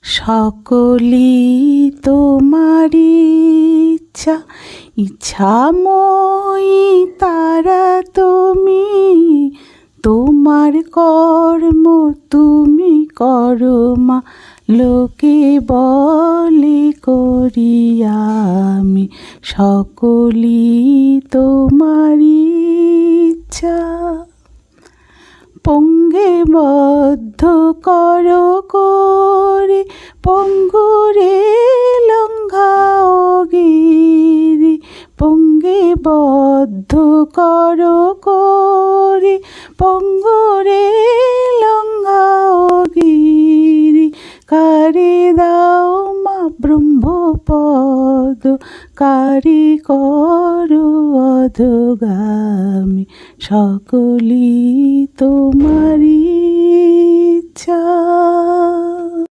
সকলি তোমারি ইচ্ছা, ইচ্ছাময়ী তারা তুমি। তোমার কর্ম তুমি করো মা, লোকে বলে করি আমি। সকলি তোমারি ইচ্ছা। পঙ্গে বদ্ধ করো করে, পঙ্গুরে লঙ্ঘাও গিরি। পঙ্গে বদ্ধ করো করে, পঙ্গুরে লঙ্ঘাও গিরি। কারে দাও মা ব্রহ্মপদ, কারি করো অধগামী। সকলি তোমারি ইচ্ছা।